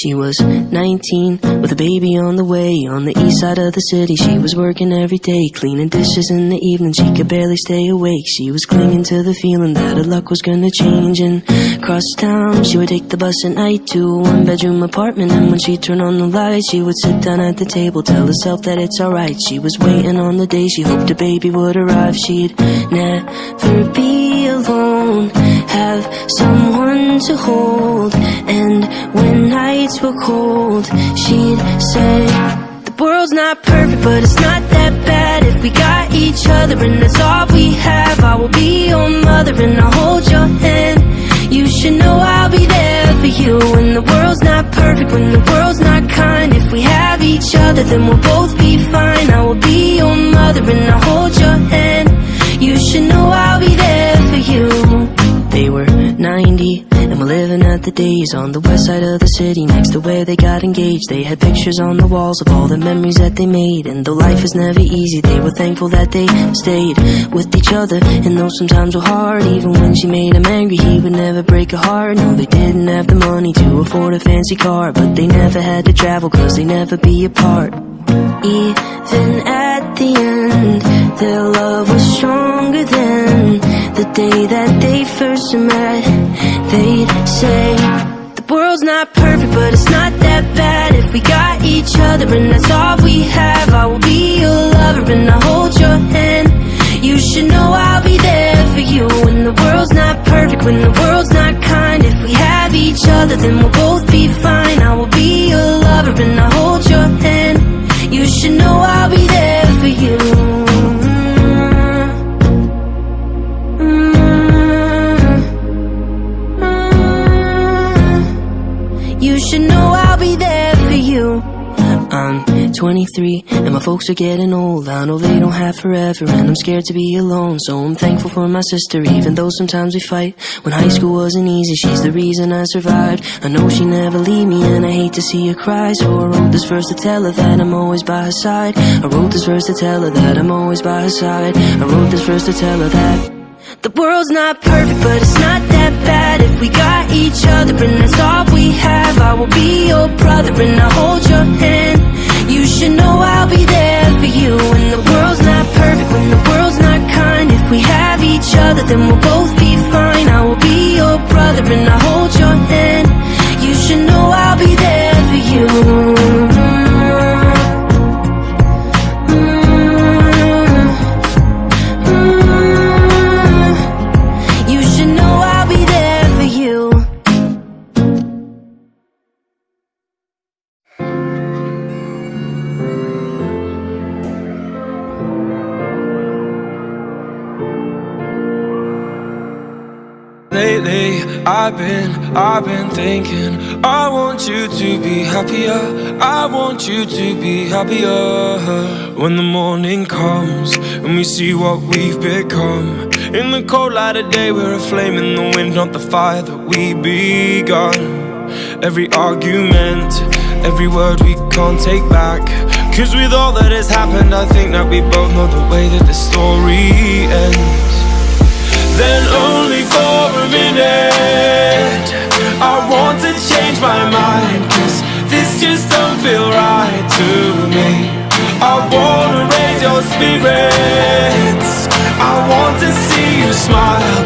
She was 19, with a baby on the way. On the east side of the city, she was working every day, cleaning dishes in the evening, she could barely stay awake. She was clinging to the feeling that her luck was gonna change. And across town, she would take the bus at night to a one-bedroom apartment. And when she'd turn on the lights, she would sit down at the table, tell herself that it's alright. She was waiting on the day she hoped her baby would arrive. She'd never be alone, have someone to hold. And when nights were cold, she'd say, the world's not perfect, but it's not that bad if we got each other, and that's all we have. I will be your mother and I'll hold your hand. You should know I'll be there for you when the world's not perfect, when the world's not kind. If we have each other, then we'll both be fine. I will be your mother and I'll hold your hand. You should know I'll be there for you. They were 90 and were living at the days on the west side of the city, next to where they got engaged. They had pictures on the walls of all the memories that they made. And though life is never easy, they were thankful that they stayed with each other. And though sometimes were hard, even when she made him angry, he would never break her heart. No, they didn't have the money to afford a fancy car, but they never had to travel, cause they never be apart. Even at the end, their love was stronger than the day that they first met. They'd say, the world's not perfect, but it's not that bad if we got each other, and that's all we have. I will be your lover and I'll hold your hand. You should know I'll be there for you when the world's not perfect, when the world's not kind. If we have each other, then we'll both be fine. I will be your lover and I'll hold your hand. You should know I'll be there for you. You should know I'll be there for you. I'm 23 and my folks are getting old. I know they don't have forever and I'm scared to be alone. So I'm thankful for my sister, even though sometimes we fight. When high school wasn't easy, she's the reason I survived. I know she never leave me and I hate to see her cry. So I wrote this verse to tell her that I'm always by her side. I wrote this verse to tell her that I'm always by her side. I wrote this verse to tell her that the world's not perfect, but it's not that bad if we got each other, and that's all we have. I will be your brother and I'll hold your hand. You should know I'll be there for you when the world's not perfect, when the world's not kind. If we have each other, then we'll both be fine. I will be your brother and I'll hold your hand. You should know I'll be there for you. Lately, I've been thinking, I want you to be happier, I want you to be happier. When the morning comes and we see what we've become, in the cold light of day we're a flame in the wind, not the fire that we begun. Every argument, every word we can't take back, cause with all that has happened I think that we both know the way that the story ends. Then only for a minute I want to change my mind, cause this just don't feel right to me. I wanna raise your spirits, I want to see you smile,